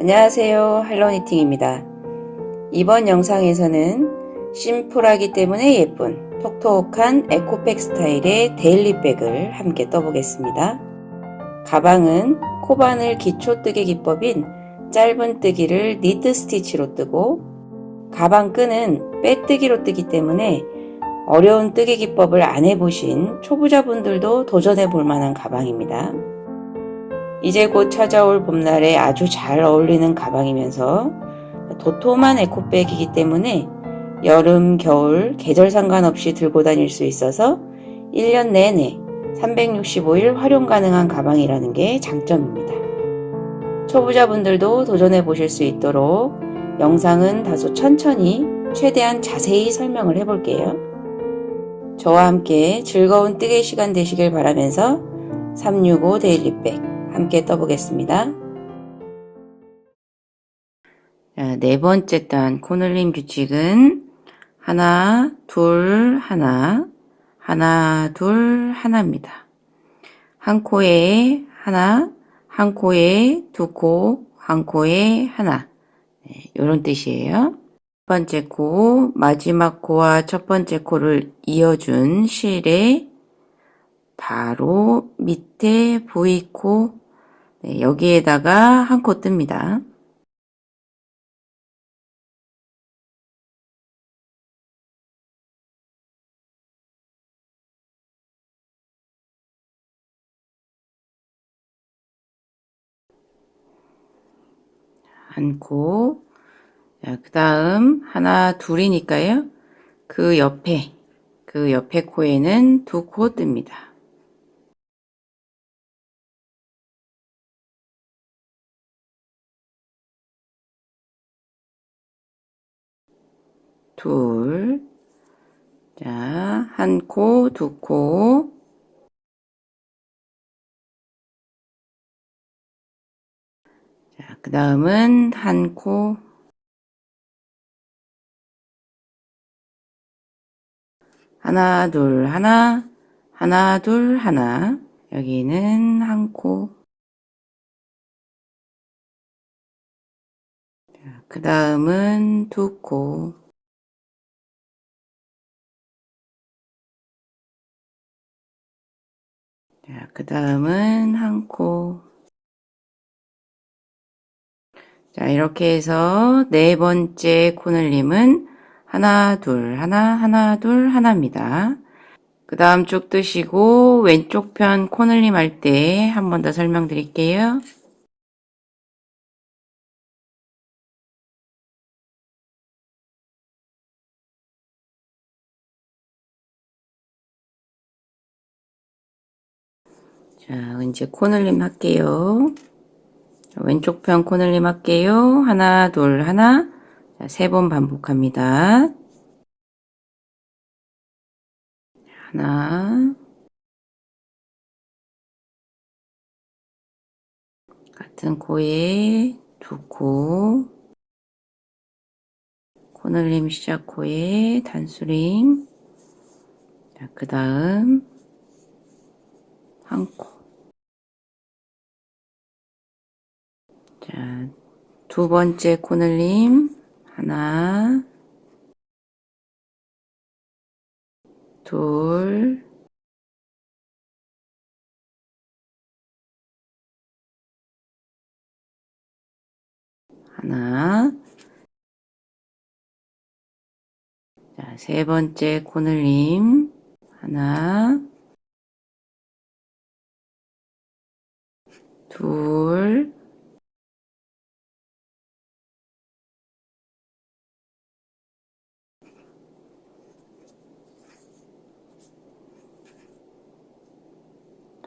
안녕하세요, 할로니팅입니다. 이번 영상에서는 심플하기 때문에 예쁜 톡톡한 에코백 스타일의 데일리백을 함께 떠보겠습니다. 가방은 코바늘 기초 뜨개 기법인 짧은 뜨기를 니트 스티치로 뜨고, 가방 끈은 빼뜨기로 뜨기 때문에 어려운 뜨개 기법을 안 해보신 초보자분들도 도전해 볼 만한 가방입니다. 이제 곧 찾아올 봄날에 아주 잘 어울리는 가방이면서 도톰한 에코백이기 때문에 여름, 겨울, 계절 상관없이 들고 다닐 수 있어서 1년 내내 365일 활용 가능한 가방이라는 게 장점입니다. 초보자분들도 도전해 보실 수 있도록 영상은 다소 천천히 최대한 자세히 설명을 해볼게요. 저와 함께 즐거운 뜨개 시간 되시길 바라면서 365 데일리백 함께 떠보겠습니다. 자, 네 번째 단 코늘림 규칙은 하나, 둘, 하나, 하나, 둘, 하나입니다. 한 코에 하나, 한 코에 두 코, 한 코에 하나. 네, 이런 뜻이에요. 첫 번째 코, 마지막 코와 첫 번째 코를 이어준 실에 바로 밑에 V코, 네, 여기에다가 한 코 뜹니다. 한 코. 자, 그 다음 하나, 둘이니까요. 그 옆에 코에는 두 코 뜹니다. 둘. 자, 한 코, 두 코. 자, 그 다음은 한 코. 하나, 둘, 하나. 하나, 둘, 하나. 여기는 한 코. 그 다음은 두 코. 자, 그 다음은 한 코. 자, 이렇게 해서 네 번째 코늘림은 하나, 둘, 하나, 하나, 둘, 하나입니다. 그 다음 쭉 뜨시고 왼쪽 편 코늘림 할 때 한 번 더 설명드릴게요. 자, 이제 코늘림 할게요. 왼쪽 편 코늘림 할게요. 하나, 둘, 하나. 자, 세 번 반복합니다. 하나, 같은 코에 두 코, 코늘림 시작 코에 단수링. 자, 그 다음 한 코. 자, 두 번째 코늘림 하나, 둘, 하나. 자, 세 번째 코늘림 하나, 둘,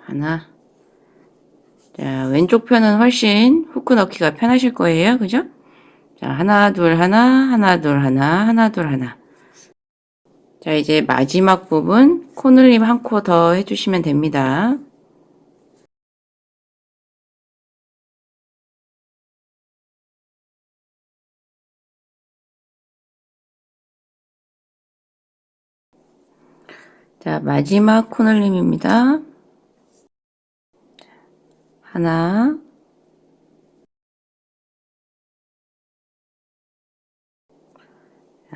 하나. 자, 왼쪽 편은 훨씬 후크 넣기가 편하실 거예요. 그죠? 자, 하나, 둘, 하나, 하나, 둘, 하나, 하나, 둘, 하나. 자, 이제 마지막 부분 코늘림 한 코 더 해주시면 됩니다. 자, 마지막 코늘림입니다. 하나,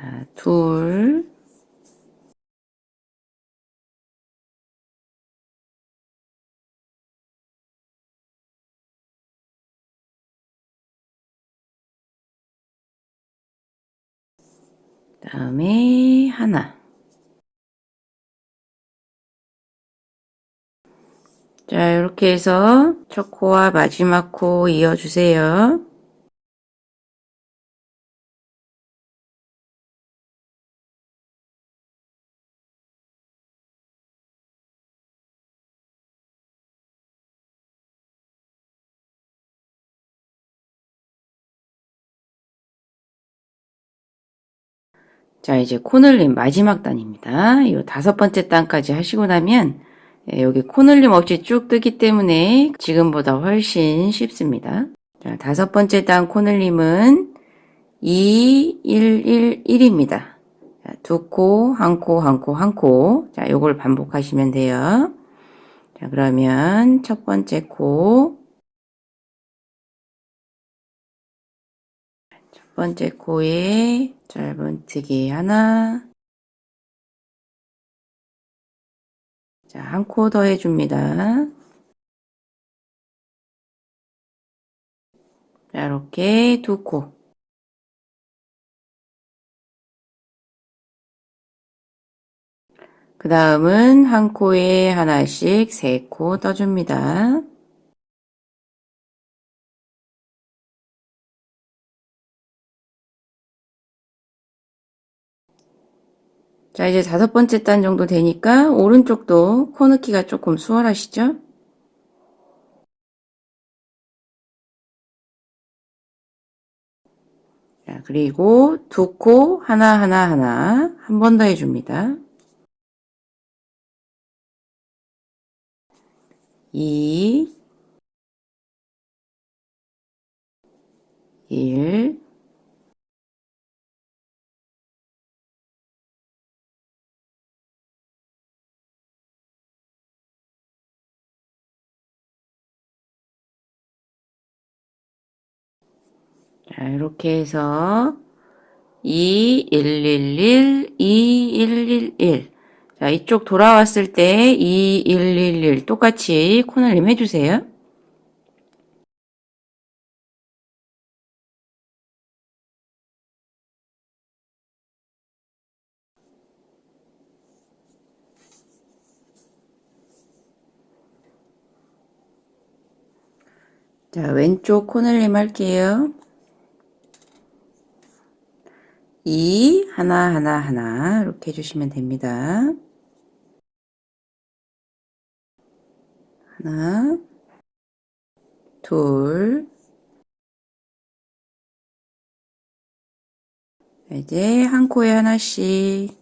자, 둘, 다음에 하나. 자, 이렇게 해서 첫 코와 마지막 코 이어주세요. 자, 이제 코늘림 마지막 단입니다. 이 5번째 단까지 하시고 나면 여기 코늘림 없이 쭉 뜨기 때문에 지금보다 훨씬 쉽습니다. 자, 5번째 단 코늘림은 2, 1, 1, 1입니다. 자, 두 코, 한 코, 한 코, 한 코. 자, 요걸 반복하시면 돼요. 자, 그러면 첫 번째 코, 첫 번째 코에 짧은뜨기 하나. 자, 한 코 더 해줍니다. 자, 이렇게 두 코. 그 다음은 한 코에 하나씩 3코 떠줍니다. 자, 이제 5번째 단 정도 되니까 오른쪽도 코 넣기가 조금 수월하시죠? 자, 그리고 두 코 하나 한 번 더 해줍니다. 2, 1. 자, 이렇게 해서 2, 1, 1, 1, 2, 1, 1, 1. 자, 이쪽 돌아왔을 때 2, 1, 1, 1 똑같이 코너림 해주세요. 자, 왼쪽 코너림 할게요. 2, 하나 이렇게 해주시면 됩니다. 하나, 둘, 이제 한 코에 하나씩.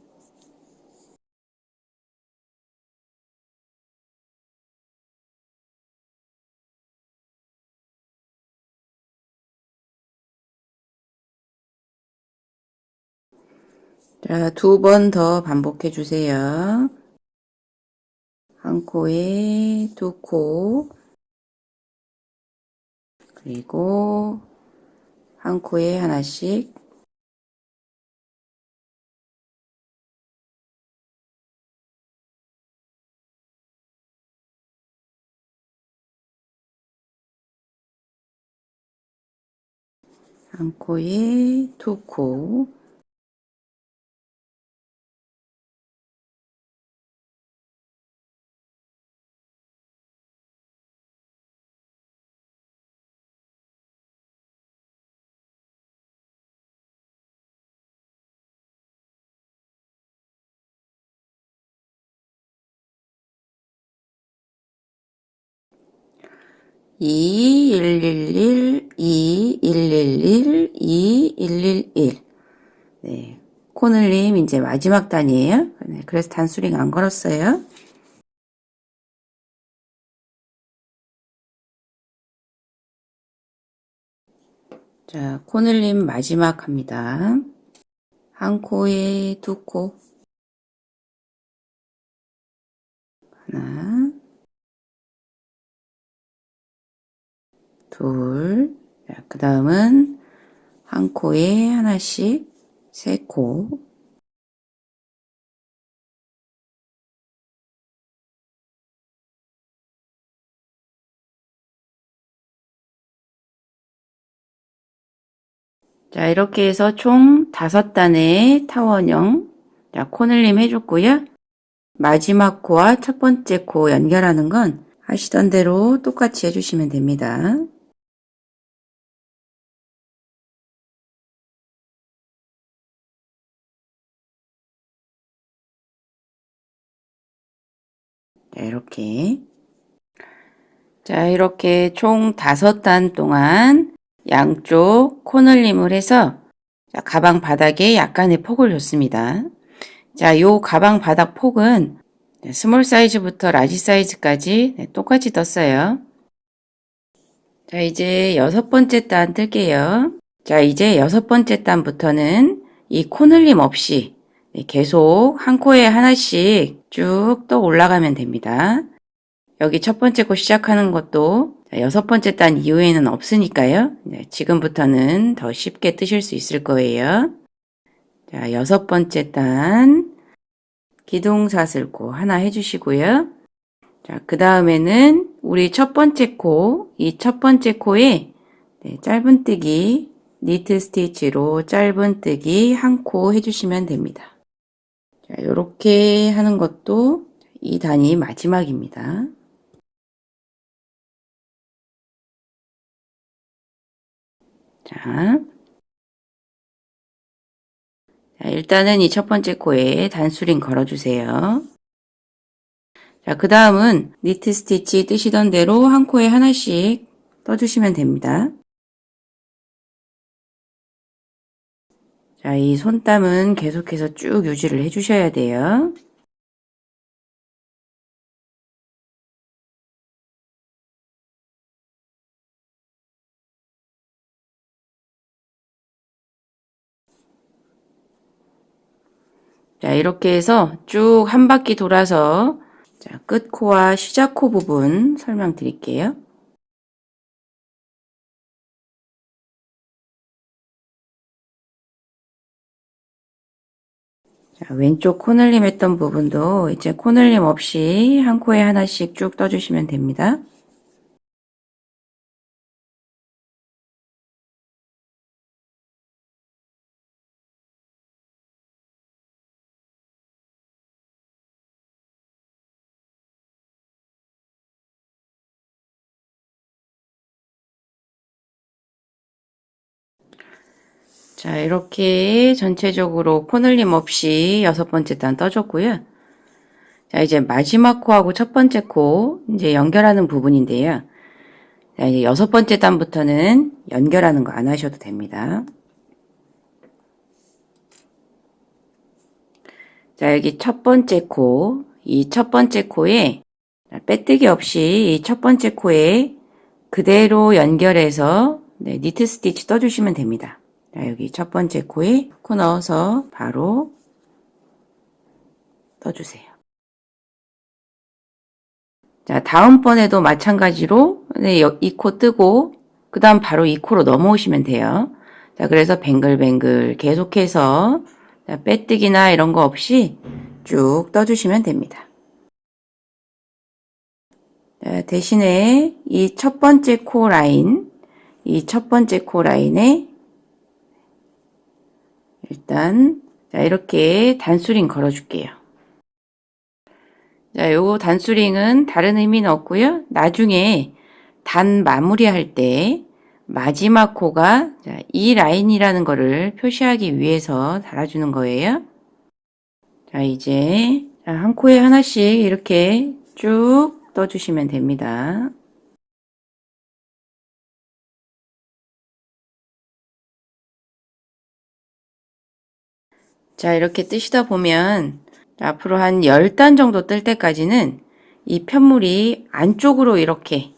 자, 2번 더 반복해 주세요. 한 코에 두 코, 그리고 한 코에 하나씩. 한 코에 두 코. 이, 111, 2, 111, 2, 111. 네. 코늘림 이제 마지막 단이에요. 네, 그래서 단수링 안 걸었어요. 자, 코늘림 마지막 합니다. 한 코에 두 코. 하나, 둘. 자, 그 다음은 한 코에 하나씩 3코. 자, 이렇게 해서 총 5단의 타원형 코늘림 해줬고요. 마지막 코와 첫 번째 코 연결하는 건 하시던 대로 똑같이 해주시면 됩니다. 자, 이렇게. 자, 이렇게 총 5단 동안 양쪽 코늘림을 해서 가방 바닥에 약간의 폭을 줬습니다. 자, 요 가방 바닥 폭은 스몰 사이즈부터 라지 사이즈까지 똑같이 떴어요. 자, 이제 6번째 단 뜰게요. 자, 이제 6번째 단부터는 이 코늘림 없이 계속 한 코에 하나씩 쭉 떠 올라가면 됩니다. 여기 첫 번째 코 시작하는 것도 6번째 단 이후에는 없으니까요. 지금부터는 더 쉽게 뜨실 수 있을 거예요. 자, 6번째 단 기둥사슬코 하나 해주시고요. 자, 그 다음에는 우리 첫 번째 코, 이 첫 번째 코에 짧은뜨기 니트 스티치로 짧은뜨기 한 코 해주시면 됩니다. 자, 이렇게 하는 것도 이 단이 마지막입니다. 자, 일단은 이 첫 번째 코에 단수링 걸어주세요. 자, 그 다음은 니트 스티치 뜨시던 대로 한 코에 하나씩 떠주시면 됩니다. 자, 이 손땀은 계속해서 쭉 유지를 해주셔야 돼요. 자, 이렇게 해서 쭉 한 바퀴 돌아서 자, 끝코와 시작코 부분 설명드릴게요. 자, 왼쪽 코늘림 했던 부분도 이제 코늘림 없이 한 코에 하나씩 쭉 떠주시면 됩니다. 자, 이렇게 전체적으로 코늘림 없이 6번째 단 떠줬고요. 자, 이제 마지막 코하고 첫 번째 코 이제 연결하는 부분인데요. 자, 이제 6번째 단부터는 연결하는 거 안 하셔도 됩니다. 자, 여기 첫 번째 코, 이 첫 번째 코에 빼뜨기 없이 이 첫 번째 코에 그대로 연결해서 니트 스티치 떠주시면 됩니다. 자, 여기 첫 번째 코에 코 넣어서 바로 떠주세요. 자, 다음번에도 마찬가지로 이 코 뜨고 그 다음 바로 이 코로 넘어오시면 돼요. 자, 그래서 뱅글뱅글 계속해서 빼뜨기나 이런 거 없이 쭉 떠주시면 됩니다. 자, 대신에 이 첫 번째 코 라인, 이 첫 번째 코 라인에 일단 자, 이렇게 단수링 걸어줄게요. 자, 요거 단수링은 다른 의미는 없고요. 나중에 단 마무리할 때 마지막 코가 이 라인이라는 거를 표시하기 위해서 달아주는 거예요. 자, 이제 한 코에 하나씩 이렇게 쭉 떠주시면 됩니다. 자, 이렇게 뜨시다 보면 앞으로 한 10단 정도 뜰 때까지는 이 편물이 안쪽으로 이렇게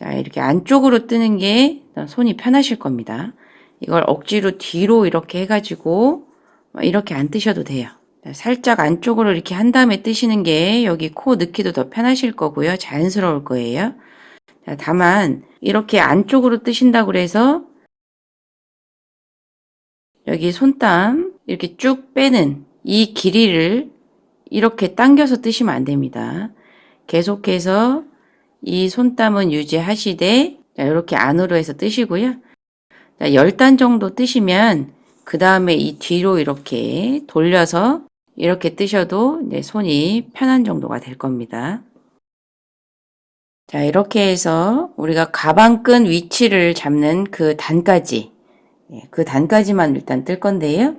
이렇게 안쪽으로 뜨는 게 손이 편하실 겁니다. 이걸 억지로 뒤로 이렇게 해가지고 이렇게 안 뜨셔도 돼요. 살짝 안쪽으로 이렇게 한 다음에 뜨시는 게 여기 코 넣기도 더 편하실 거고요. 자연스러울 거예요. 다만 이렇게 안쪽으로 뜨신다고 해서 여기 손땀 이렇게 쭉 빼는 이 길이를 이렇게 당겨서 뜨시면 안 됩니다. 계속해서 이 손땀은 유지하시되 이렇게 안으로 해서 뜨시고요. 10단 정도 뜨시면 그 다음에 이 뒤로 이렇게 돌려서 이렇게 뜨셔도 손이 편한 정도가 될 겁니다. 자, 이렇게 해서 우리가 가방끈 위치를 잡는 그 단까지, 그 단까지만 일단 뜰 건데요.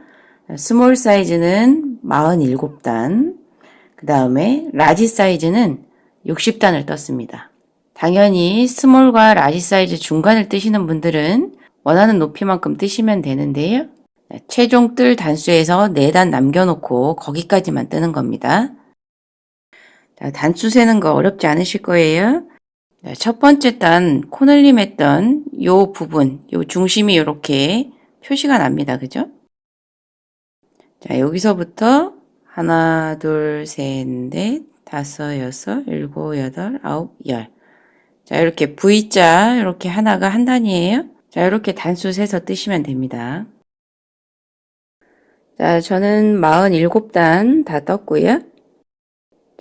스몰 사이즈는 47단, 그 다음에 라지 사이즈는 60단을 떴습니다. 당연히 스몰과 라지 사이즈 중간을 뜨시는 분들은 원하는 높이만큼 뜨시면 되는데요. 최종 뜰 단수에서 4단 남겨놓고 거기까지만 뜨는 겁니다. 단수 세는 거 어렵지 않으실 거예요. 첫 번째 단 코늘림 했던 요 부분, 요 중심이 이렇게 표시가 납니다. 그죠? 자, 여기서부터 하나, 둘, 셋, 넷, 다섯, 여섯, 일곱, 여덟, 아홉, 열. 자, 이렇게 V자 이렇게 하나가 한 단이에요. 자, 이렇게 단수 세서 뜨시면 됩니다. 자, 저는 47단 다 떴고요.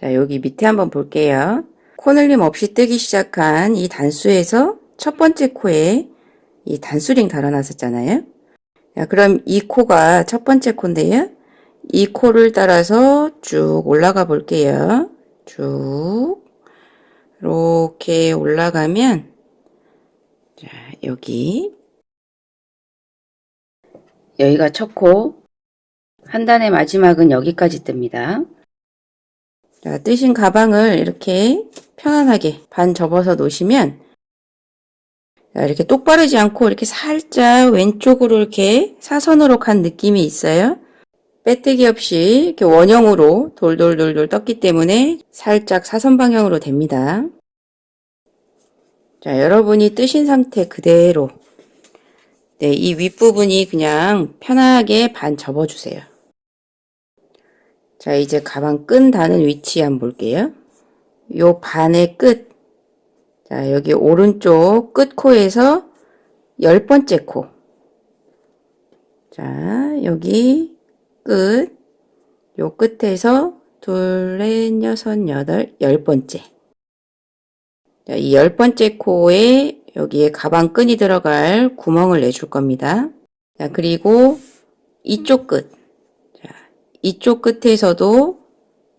자, 여기 밑에 한번 볼게요. 코늘림 없이 뜨기 시작한 이 단수에서 첫 번째 코에 이 단수링 달아놨었잖아요. 자, 그럼 이 코가 첫 번째 코인데요. 이 코를 따라서 쭉 올라가 볼게요. 쭉 이렇게 올라가면 자, 여기가 첫 코, 한 단의 마지막은 여기까지 뜹니다. 자, 뜨신 가방을 이렇게 편안하게 반 접어서 놓으시면 자, 이렇게 똑바르지 않고 이렇게 살짝 왼쪽으로 이렇게 사선으로 간 느낌이 있어요. 빼뜨기 없이 이렇게 원형으로 돌돌돌돌 떴기 때문에 살짝 사선 방향으로 됩니다. 자, 여러분이 뜨신 상태 그대로 이 윗부분이 그냥 편하게 반 접어주세요. 자, 이제 가방 끈 다는 위치 한번 볼게요. 요 반의 끝. 자, 여기 오른쪽 끝코에서 10번째 코. 자, 여기 끝. 요 끝에서 둘, 넷, 여섯, 여덟, 10번째. 자, 이 10번째 코에 여기에 가방 끈이 들어갈 구멍을 내줄 겁니다. 자, 그리고 이쪽 끝. 자, 이쪽 끝에서도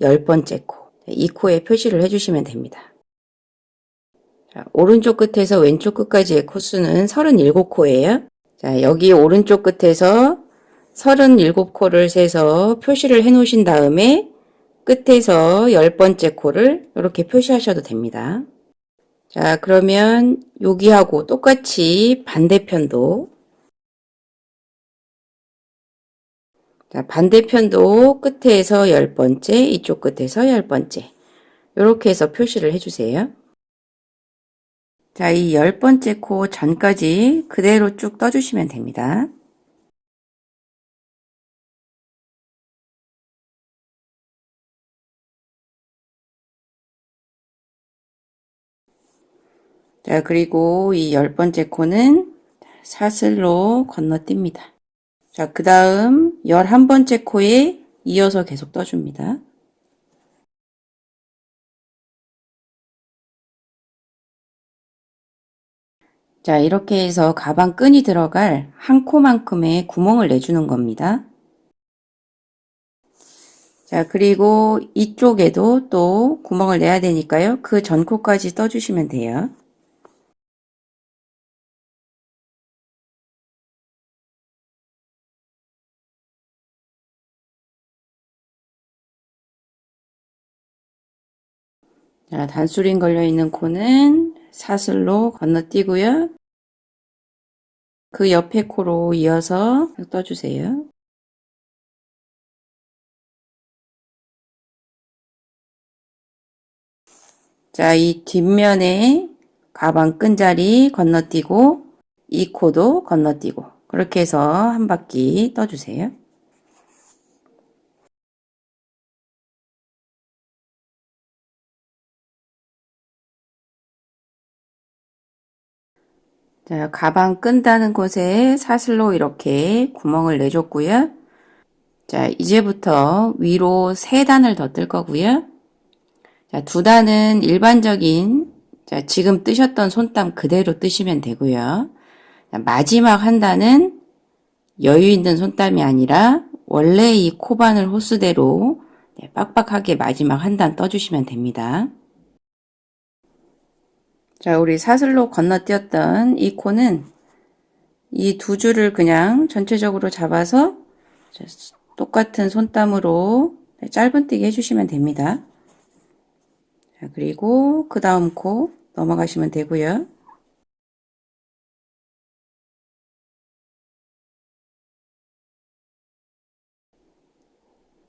10번째 코. 이 코에 표시를 해주시면 됩니다. 자, 오른쪽 끝에서 왼쪽 끝까지의 코수는 37코예요. 자, 여기 오른쪽 끝에서 37코를 세서 표시를 해 놓으신 다음에 끝에서 10번째 코를 이렇게 표시하셔도 됩니다. 자, 그러면 여기하고 똑같이 반대편도 자, 반대편도 끝에서 10번째, 이쪽 끝에서 10번째 이렇게 해서 표시를 해주세요. 자, 이 10번째 코 전까지 그대로 쭉 떠주시면 됩니다. 자, 그리고 이 10번째 코는 사슬로 건너뜁니다. 자, 그 다음 11번째 코에 이어서 계속 떠줍니다. 자, 이렇게 해서 가방 끈이 들어갈 한 코만큼의 구멍을 내주는 겁니다. 자, 그리고 이쪽에도 또 구멍을 내야 되니까요. 그 전 코까지 떠주시면 돼요. 자, 단수링 걸려있는 코는 사슬로 건너뛰고요. 그 옆에 코로 이어서 떠주세요. 자, 이 뒷면에 가방 끈자리 건너뛰고 이 코도 건너뛰고 그렇게 해서 한 바퀴 떠주세요. 자, 가방 끈다는 곳에 사슬로 이렇게 구멍을 내줬고요. 자, 이제부터 위로 3단을 더 뜰 거고요. 자, 2단은 일반적인, 자, 지금 뜨셨던 손땀 그대로 뜨시면 되고요. 자, 마지막 한 단은 여유 있는 손땀이 아니라 원래 이 코바늘 호스대로 빡빡하게 마지막 한 단 떠주시면 됩니다. 자, 우리 사슬로 건너뛰었던 이 코는 이 2줄을 그냥 전체적으로 잡아서 똑같은 손땀으로 짧은뜨기 해주시면 됩니다. 자, 그리고 그 다음 코 넘어가시면 되고요.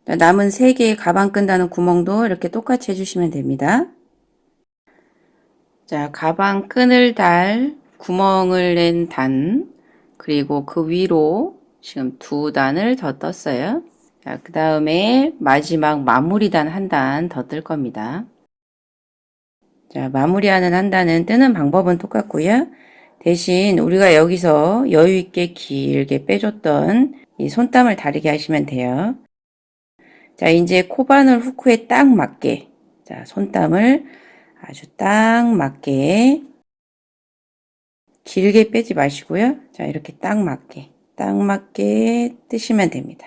자, 남은 3개의 가방 끈다는 구멍도 이렇게 똑같이 해주시면 됩니다. 자, 가방 끈을 달 구멍을 낸 단, 그리고 그 위로 지금 2단을 더 떴어요. 자, 그 다음에 마지막 마무리 단 한 단 더 뜰 겁니다. 자, 마무리하는 한 단은 뜨는 방법은 똑같고요. 대신 우리가 여기서 여유 있게 길게 빼줬던 이 손땀을 다르게 하시면 돼요. 자, 이제 코바늘 후크에 딱 맞게, 자, 손땀을 아주 딱 맞게 길게 빼지 마시고요. 자, 이렇게 딱 맞게 뜨시면 됩니다.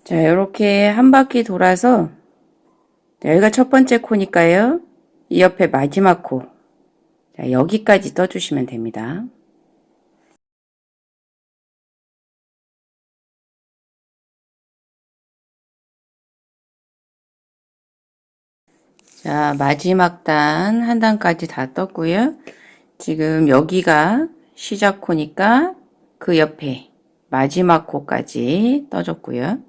자, 이렇게 한 바퀴 돌아서, 여기가 첫 번째 코니까요. 이 옆에 마지막 코. 자, 여기까지 떠주시면 됩니다. 자, 마지막 단 한 단까지 다 떴고요. 지금 여기가 시작 코니까 그 옆에 마지막 코까지 떠줬고요.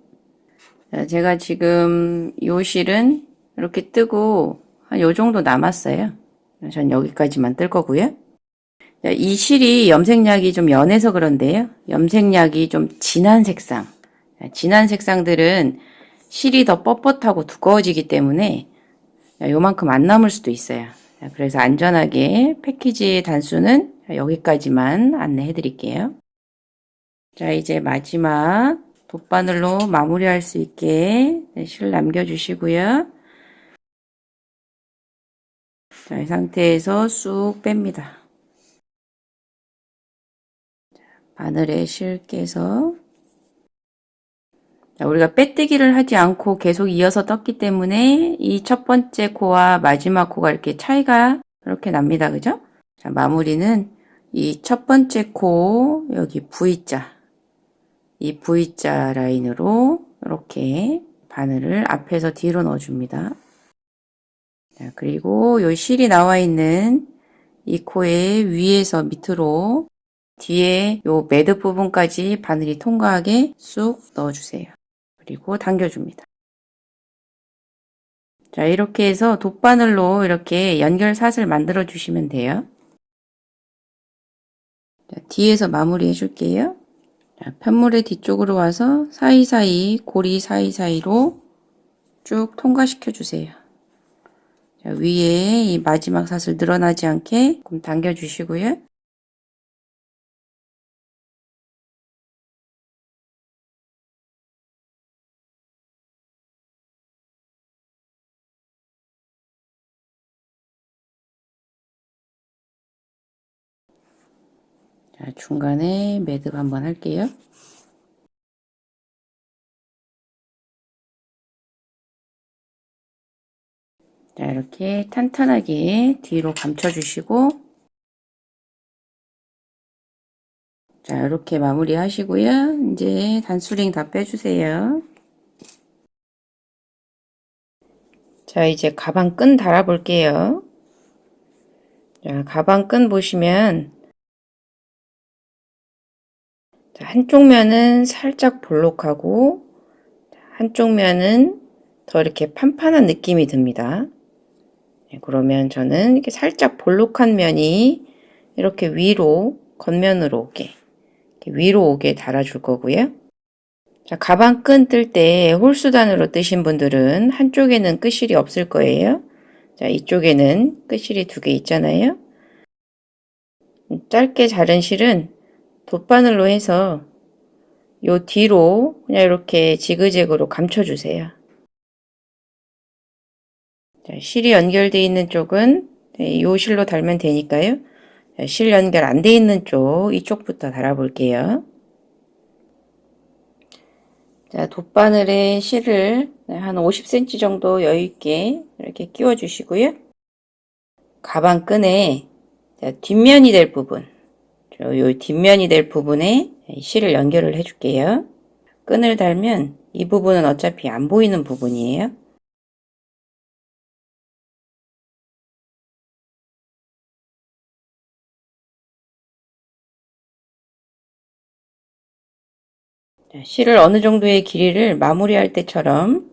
자, 제가 지금 요 실은 이렇게 뜨고 한 요 정도 남았어요. 전 여기까지만 뜰 거고요. 자, 이 실이 염색약이 좀 연해서 그런데요. 염색약이 좀 진한 색상. 자, 진한 색상들은 실이 더 뻣뻣하고 두꺼워지기 때문에 요만큼 안 남을 수도 있어요. 자, 그래서 안전하게 패키지 단수는 여기까지만 안내해 드릴게요. 자, 이제 마지막 돗바늘로 마무리할 수 있게 실 남겨주시고요. 자, 이 상태에서 쑥 뺍니다. 바늘에 실 깨서, 자, 우리가 빼뜨기를 하지 않고 계속 이어서 떴기 때문에 이 첫 번째 코와 마지막 코가 이렇게 차이가 이렇게 납니다. 그죠? 자, 마무리는 이 첫 번째 코 여기 V자, 이 V자 라인으로 이렇게 바늘을 앞에서 뒤로 넣어줍니다. 자, 그리고 요 실이 나와 있는 이 코의 위에서 밑으로 뒤에 요 매듭 부분까지 바늘이 통과하게 쑥 넣어주세요. 그리고 당겨줍니다. 자, 이렇게 해서 돗바늘로 이렇게 연결 사슬 만들어 주시면 돼요. 자, 뒤에서 마무리 해줄게요. 자, 편물의 뒤쪽으로 와서 사이사이, 고리 사이사이로 쭉 통과시켜 주세요. 자, 위에 이 마지막 사슬 늘어나지 않게 좀 당겨 주시고요. 자, 중간에 매듭 한번 할게요. 자, 이렇게 탄탄하게 뒤로 감춰 주시고, 자, 이렇게 마무리 하시고요. 이제 단수링 다 빼주세요. 자, 이제 가방 끈 달아 볼게요. 자, 가방 끈 보시면, 자, 한쪽 면은 살짝 볼록하고, 한쪽 면은 더 이렇게 판판한 느낌이 듭니다. 네, 그러면 저는 이렇게 살짝 볼록한 면이 이렇게 위로, 겉면으로 오게, 이렇게 위로 오게 달아줄 거고요. 자, 가방 끈 뜰 때 홀수단으로 뜨신 분들은 한쪽에는 끝실이 없을 거예요. 자, 이쪽에는 끝실이 2개 있잖아요. 짧게 자른 실은 돗바늘로 해서 요 뒤로 그냥 이렇게 지그재그로 감춰주세요. 자, 실이 연결되어 있는 쪽은 요 실로 달면 되니까요. 자, 실 연결 안 돼 있는 쪽 이쪽부터 달아볼게요. 자, 돗바늘에 실을 한 50cm 정도 여유있게 이렇게 끼워 주시고요. 가방 끈에 뒷면이 될 부분, 요 뒷면이 될 부분에 실을 연결을 해줄게요. 끈을 달면 이 부분은 어차피 안 보이는 부분이에요. 자, 실을 어느 정도의 길이를 마무리할 때처럼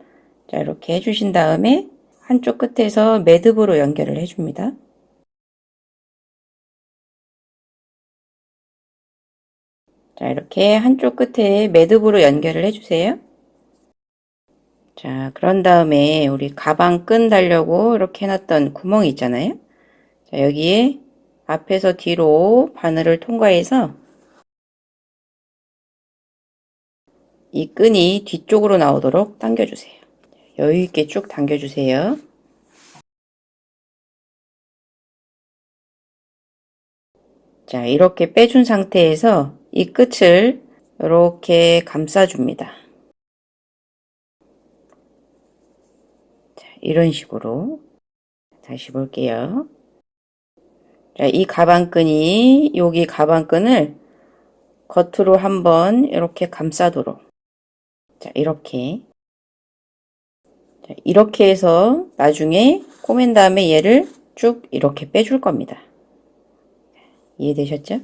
자, 이렇게 해주신 다음에 한쪽 끝에서 매듭으로 연결을 해줍니다. 자, 이렇게 한쪽 끝에 매듭으로 연결을 해주세요. 자, 그런 다음에 우리 가방 끈 달려고 이렇게 해놨던 구멍이 있잖아요. 자, 여기에 앞에서 뒤로 바늘을 통과해서 이 끈이 뒤쪽으로 나오도록 당겨주세요. 여유있게 쭉 당겨주세요. 자, 이렇게 빼준 상태에서 이 끝을 이렇게 감싸줍니다. 자, 이런 식으로 다시 볼게요. 자, 이 가방끈이 여기 가방끈을 겉으로 한번 이렇게 감싸도록 자, 이렇게 자, 이렇게 해서 나중에 꼬맨 다음에 얘를 쭉 이렇게 빼줄 겁니다. 이해되셨죠?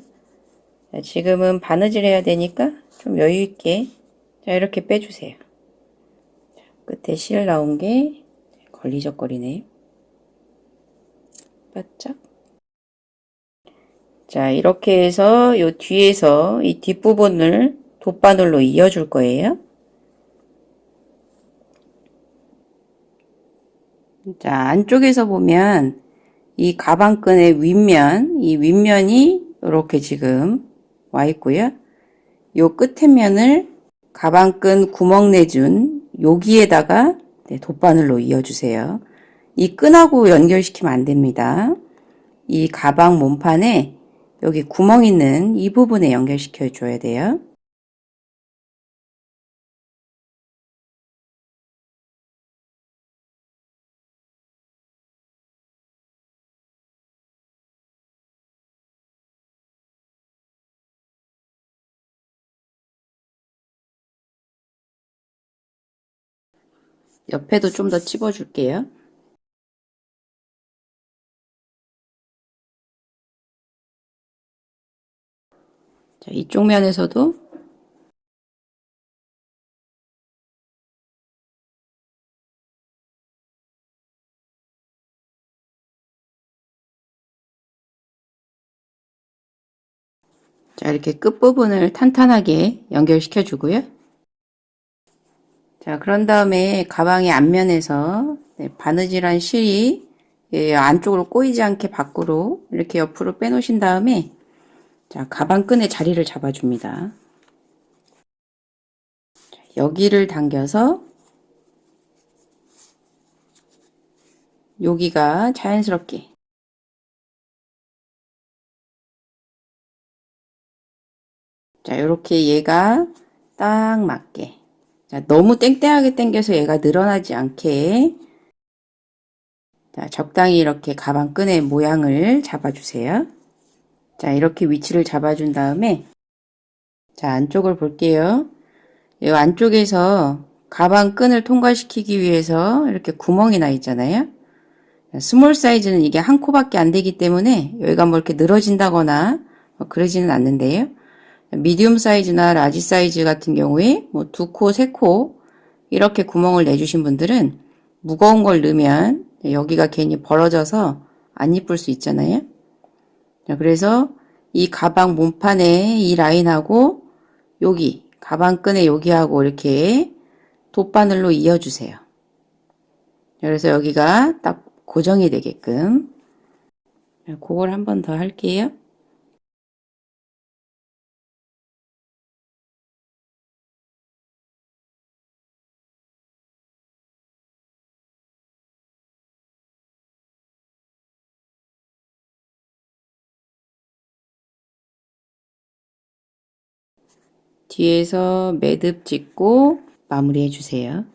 자, 지금은 바느질 해야 되니까 좀 여유있게 자, 이렇게 빼주세요. 자, 끝에 실 나온 게 걸리적거리네. 바짝. 자, 이렇게 해서 요 뒤에서 이 뒷부분을 돗바늘로 이어줄 거예요. 자, 안쪽에서 보면 이 가방끈의 윗면, 이 윗면이 이렇게 지금 와 있고요. 요 끝에 면을 가방끈 구멍 내준 여기에다가 돗바늘로 이어주세요. 이 끈하고 연결시키면 안 됩니다. 이 가방 몸판에 여기 구멍 있는 이 부분에 연결시켜 줘야 돼요. 옆에도 좀 더 찝어 줄게요. 자, 이쪽 면에서도 자, 이렇게 끝부분을 탄탄하게 연결시켜 주고요. 자, 그런 다음에 가방의 앞면에서 바느질한 실이 안쪽으로 꼬이지 않게 밖으로 이렇게 옆으로 빼놓으신 다음에 자, 가방끈의 자리를 잡아줍니다. 자, 여기를 당겨서 여기가 자연스럽게 자, 이렇게 얘가 딱 맞게 자, 너무 땡땡하게 당겨서 얘가 늘어나지 않게 자, 적당히 이렇게 가방끈의 모양을 잡아주세요. 자, 이렇게 위치를 잡아준 다음에 자, 안쪽을 볼게요. 이 안쪽에서 가방끈을 통과시키기 위해서 이렇게 구멍이 나 있잖아요. 스몰 사이즈는 이게 한 코밖에 안 되기 때문에 여기가 뭐 이렇게 늘어진다거나 그러지는 않는데요. 미디움 사이즈나 라지 사이즈 같은 경우에 뭐 2코, 3코 이렇게 구멍을 내주신 분들은 무거운 걸 넣으면 여기가 괜히 벌어져서 안 이쁠 수 있잖아요. 그래서 이 가방 몸판에 이 라인하고 여기 가방끈에 여기하고 이렇게 돗바늘로 이어주세요. 그래서 여기가 딱 고정이 되게끔. 그걸 한 번 더 할게요. 뒤에서 매듭 짓고 마무리해 주세요.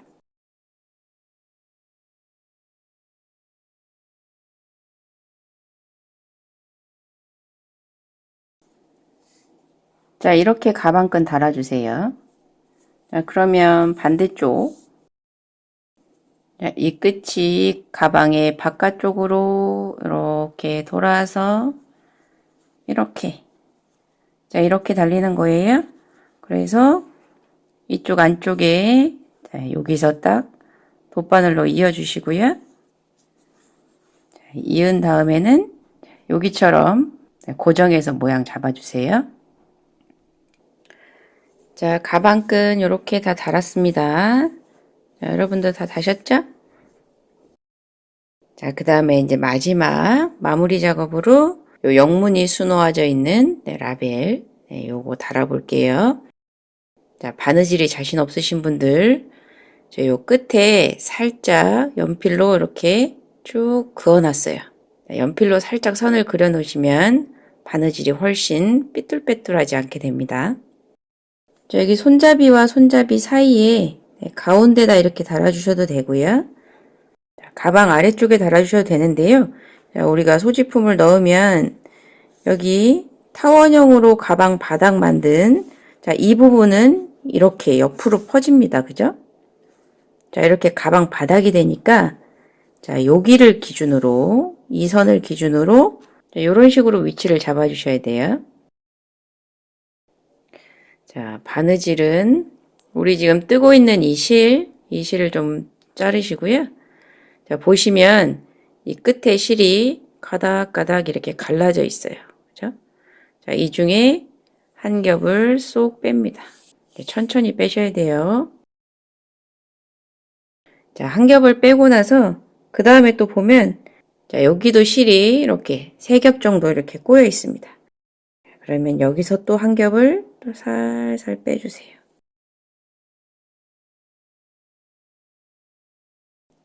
자, 이렇게 가방끈 달아주세요. 자, 그러면 반대쪽. 자, 이 끝이 가방의 바깥쪽으로 이렇게 돌아서 이렇게. 자, 이렇게 달리는 거예요. 그래서 이쪽 안쪽에 자, 여기서 딱 돗바늘로 이어주시고요. 자, 이은 다음에는 여기처럼 고정해서 모양 잡아주세요. 자, 가방끈 이렇게 다 달았습니다. 자, 여러분들 다 다셨죠? 자, 그 다음에 이제 마지막 마무리 작업으로 요 영문이 수놓아져 있는 라벨 요거 달아볼게요. 자, 바느질이 자신 없으신 분들 저 요 끝에 살짝 연필로 이렇게 쭉 그어놨어요. 연필로 살짝 선을 그려 놓으시면 바느질이 훨씬 삐뚤빼뚤하지 않게 됩니다. 자, 여기 손잡이와 손잡이 사이에 가운데다 이렇게 달아주셔도 되고요. 자, 가방 아래쪽에 달아주셔도 되는데요. 자, 우리가 소지품을 넣으면 여기 타원형으로 가방 바닥 만든 자, 이 부분은 이렇게 옆으로 퍼집니다. 그죠? 자, 이렇게 가방 바닥이 되니까 자, 여기를 기준으로 이 선을 기준으로 자, 이런 식으로 위치를 잡아 주셔야 돼요. 자, 바느질은 우리 지금 뜨고 있는 이 실을 좀 자르시고요. 자, 보시면 이 끝에 실이 가닥가닥 이렇게 갈라져 있어요. 그죠? 자, 이 중에 한 겹을 쏙 뺍니다. 천천히 빼셔야 돼요. 자, 한 겹을 빼고 나서 그 다음에 또 보면 자, 여기도 실이 이렇게 세 겹 정도 이렇게 꼬여 있습니다. 그러면 여기서 또 한 겹을 또 살살 빼주세요.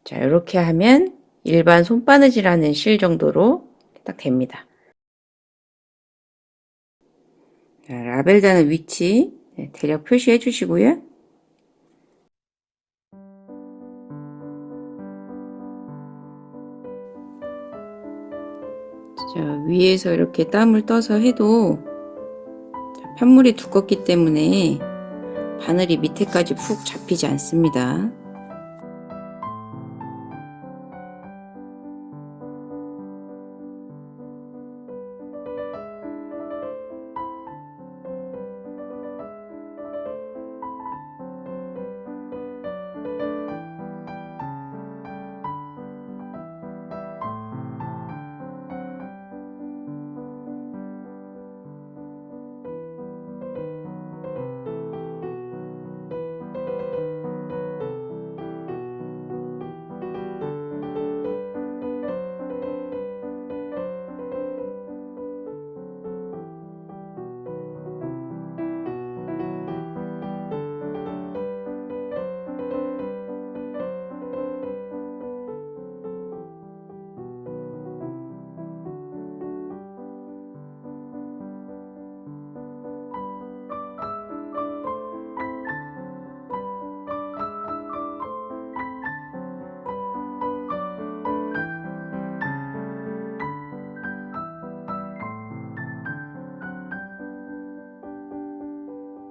자, 이렇게 하면 일반 손바느질하는 실 정도로 딱 됩니다. 자, 라벨 다는 위치 대략 표시해 주시고요. 자, 위에서 이렇게 땀을 떠서 해도 편물이 두껍기 때문에 바늘이 밑에까지 푹 잡히지 않습니다.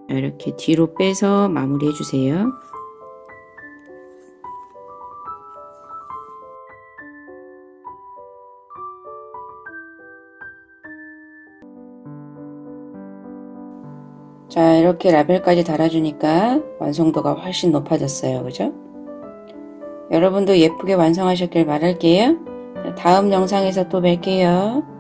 이렇게 뒤로 빼서 마무리해 주세요. 자, 이렇게 라벨까지 달아주니까 완성도가 훨씬 높아졌어요. 그죠? 여러분도 예쁘게 완성하셨길 바랄게요. 다음 영상에서 또 뵐게요.